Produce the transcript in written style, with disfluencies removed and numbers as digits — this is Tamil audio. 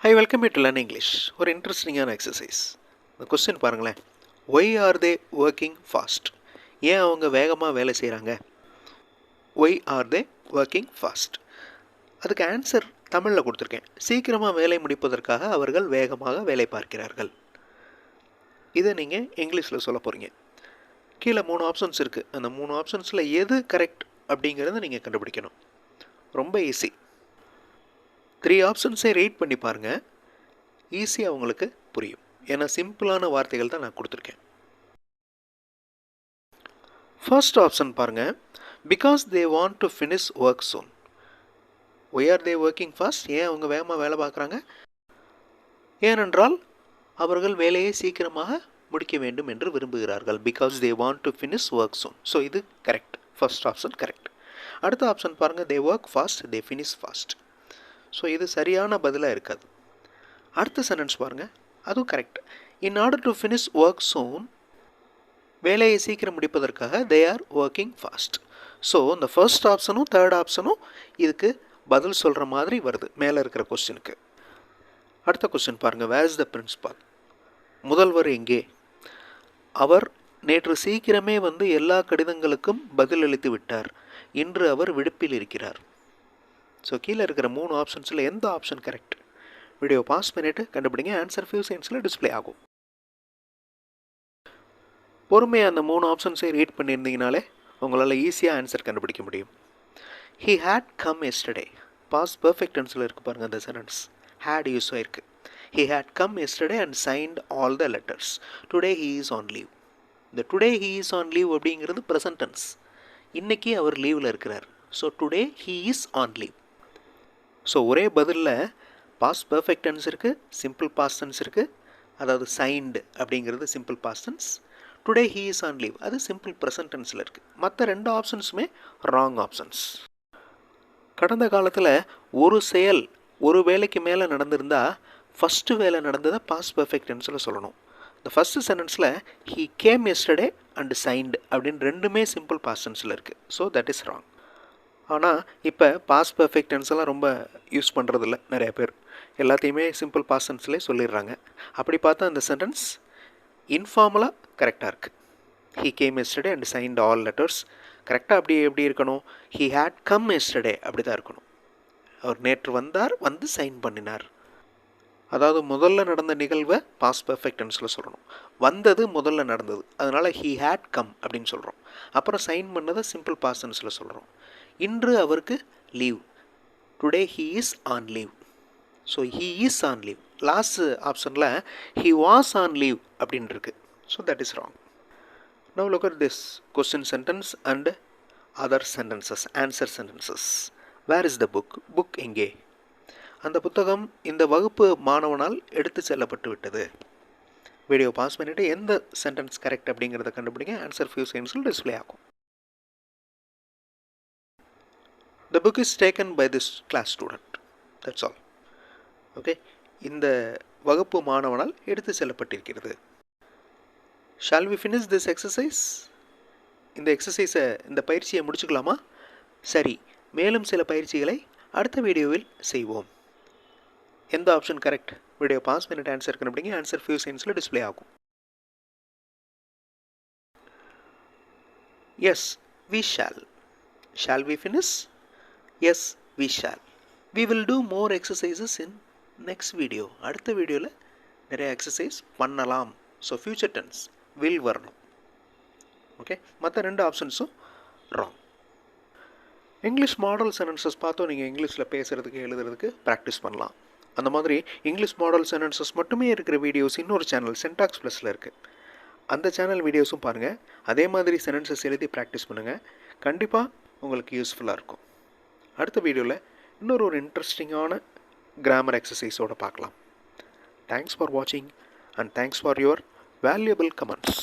I welcome you to learn English. ஒரு இன்ட்ரெஸ்டிங்கான எக்ஸசைஸ். இந்த கொஸ்டின் பாருங்களேன். Why are they working fast? ஏன் அவங்க வேகமாக வேலை செய்கிறாங்க? Why are they working fast? அதுக்கு ஆன்சர் தமிழில் கொடுத்துருக்கேன். சீக்கிரமாக வேலை முடிப்பதற்காக அவர்கள் வேகமாக வேலை பார்க்கிறார்கள். இதை நீங்கள் இங்கிலீஷில் சொல்ல போகிறீங்க. கீழே 3 ஆப்ஷன்ஸ் இருக்குது. அந்த 3 ஆப்ஷன்ஸில் எது கரெக்ட் அப்படிங்கிறத நீங்கள் கண்டுபிடிக்கணும். ரொம்ப ஈஸி. 3 ஆப்ஷன்ஸை ரீட் பண்ணி பாருங்கள். ஈஸியாக உங்களுக்கு புரியும். ஏன்னா சிம்பிளான வார்த்தைகள் தான் நான் கொடுத்துருக்கேன். ஃபர்ஸ்ட் ஆப்ஷன் பாருங்கள். Because they want to finish work soon. Why are they working fast? ஏன் அவங்க வேகமாக வேலை பார்க்குறாங்க? ஏனென்றால் அவர்கள் வேலையை சீக்கிரமாக முடிக்க வேண்டும் என்று விரும்புகிறார்கள். Because they want to finish work soon. So இது கரெக்ட். First option correct. அடுத்த ஆப்ஷன் பாருங்கள். They work fast, they finish fast. So இது சரியான பதிலாக இருக்காது. அடுத்த சென்டென்ஸ் பாருங்கள். அதுவும் correct. In order to finish work soon, வேலையை சீக்கிரம் முடிப்பதற்காக they are working fast. So இந்த ஃபர்ஸ்ட் ஆப்ஷனும் தேர்ட் ஆப்ஷனும் இதுக்கு பதில் சொல்கிற மாதிரி வருது மேலே இருக்கிற கொஸ்டினுக்கு. அடுத்த கொஸ்டின் பாருங்கள். Where is the principal? முதல்வர் எங்கே? அவர் நேற்று சீக்கிரமே வந்து எல்லா கடிதங்களுக்கும் பதிலளித்து விட்டார். இன்று அவர் விடுப்பில் இருக்கிறார். ஸோ கீழே இருக்கிற 3 ஆப்ஷன்ஸில் எந்த ஆப்ஷன் கரெக்ட்? வீடியோ பாஸ் பண்ணிவிட்டு கண்டுபிடிங்க. ஆன்சர் ஃபியூ செகண்ட்ஸில் டிஸ்பிளே ஆகும். பொறுமையாக அந்த 3 ஆப்ஷன்ஸை ரீட் பண்ணியிருந்தீங்கனாலே உங்களால் ஈஸியாக ஆன்சர் கண்டுபிடிக்க முடியும். He had come yesterday. Past perfect டென்ஸில் இருக்குது பாருங்கள் அந்த சென்டென்ஸ். ஹேட் யூஸ் ஆயிருக்கு. He had come yesterday and signed all the letters. Today he is on leave. இந்த today he is on leave அப்படிங்கிறது ப்ரெசன்ட் டென்ஸ். இன்றைக்கி அவர் லீவில் இருக்கிறார். So today he is on leave. So ஒரே பதிலில் பாஸ்ட் பர்ஃபெக்ட் டென்ஸ் இருக்குது, சிம்பிள் பாஸ்ட் டென்ஸ் இருக்குது. அதாவது சைன்டு அப்படிங்கிறது simple past tense. Today he is on leave அது சிம்பிள் ப்ரெசன்ட் டென்ஸில் இருக்குது. மற்ற 2 ஆப்ஷன்ஸுமே ராங் ஆப்ஷன்ஸ். கடந்த காலத்தில் ஒரு செயல் ஒரு வேலைக்கு மேலே நடந்திருந்தால் ஃபஸ்ட்டு வேலை நடந்ததை பாஸ்ட் பர்ஃபெக்ட் டென்ஸில் சொல்லணும். இந்த ஃபஸ்ட்டு சென்டென்ஸில் he came yesterday and signed அப்படின்னு 2மே சிம்பிள் பாஸ்ட் டென்ஸில் இருக்குது. So that is wrong. ஆனால் இப்போ பாஸ்ட் பர்ஃபெக்ட் டென்ஸ் எல்லாம் ரொம்ப யூஸ் பண்ணுறதில்ல நிறைய பேர். எல்லாத்தையுமே சிம்பிள் பாஸ்ட் டென்ஸ்லேயே சொல்லிடுறாங்க. அப்படி பார்த்தா அந்த சென்டென்ஸ் இன்ஃபார்மலாக கரெக்டாக இருக்குது. He came yesterday and signed all letters. கரெக்டாக அப்படி எப்படி இருக்கணும்? ஹீ ஹேட் கம் எஸ்டர்டே அப்படி தான் இருக்கணும். அவர் நேற்று வந்தார், வந்து சைன் பண்ணினார். அதாவது முதல்ல நடந்த நிகழ்வை பாஸ்ட் பர்ஃபெக்ட் டென்ஸில் சொல்லணும். வந்தது முதல்ல நடந்தது, அதனால் ஹீ ஹேட் கம் அப்படின்னு சொல்கிறோம். அப்புறம் சைன் பண்ணதை சிம்பிள் பாஸ்ட் டென்ஸில் சொல்கிறோம். இன்று அவருக்கு leave. Today he is on leave. So he is on leave. Last ஆப்ஷனில் ஹீ வாஸ் ஆன் லீவ் அப்படின்னு இருக்கு. So that is wrong. Now look at this question sentence and other sentences, answer sentences. Where is the book? Book எங்கே? அந்த புத்தகம் இந்த வகுப்பு மாணவனால் எடுத்து செல்லப்பட்டு விட்டது. வீடியோ பாஸ் பண்ணிவிட்டு எந்த சென்டென்ஸ் கரெக்ட் அப்படிங்கிறத கண்டுபிடிங்க. ஆன்சர் ஃபியூ செகண்ட்ஸில் டிஸ்பிளே ஆகும். The book is taken by this class student. That's all. Okay. இந்த வகுப்பு மாணவனால் எடுத்து செல்லப்பட்டிருக்கிறது. Shall we finish this exercise? இந்த எக்ஸசைஸை, இந்த பயிற்சியை முடிச்சுக்கலாமா? சரி, மேலும் சில பயிற்சிகளை அடுத்த வீடியோவில் செய்வோம். எந்த ஆப்ஷன் கரெக்ட்? வீடியோ பாஸ் பண்ணிட்டு ஆன்சர் கண்டுபிடிங்க. ஆன்சர் ஃபியூ செகண்ட்ஸில் டிஸ்பிளே ஆகும். Yes, we shall. Shall we finish? Yes, we shall. We will do more exercises in next video. அடுத்த வீடியோவில் நிறைய எக்ஸசைஸ் பண்ணலாம். ஸோ ஃபியூச்சர் டென்ஸ் வில் வரணும். ஓகே. மற்ற 2 ஆப்ஷன்ஸும் ராங். இங்கிலீஷ் மாடல் சென்டென்சஸ் பார்த்தோம். நீங்கள் இங்கிலீஷில் பேசுகிறதுக்கு எழுதுறதுக்கு ப்ராக்டிஸ் பண்ணலாம். அந்த மாதிரி இங்கிலீஷ் மாடல் சென்டென்சஸ் மட்டுமே இருக்கிற வீடியோஸ் இன்னொரு சேனல் சென்டாக்ஸ் ப்ளஸில் இருக்குது. அந்த சேனல் வீடியோஸும் பாருங்கள். அதே மாதிரி சென்டென்சஸ் எழுதி ப்ராக்டிஸ் பண்ணுங்கள். கண்டிப்பாக உங்களுக்கு யூஸ்ஃபுல்லாக இருக்கும். அடுத்த வீடியோவில் இன்னொரு இன்ட்ரெஸ்டிங்கான கிராமர் எக்ஸசைஸோடு பார்க்கலாம். தேங்க்ஸ் ஃபார் வாட்சிங் and thanks for your valuable comments.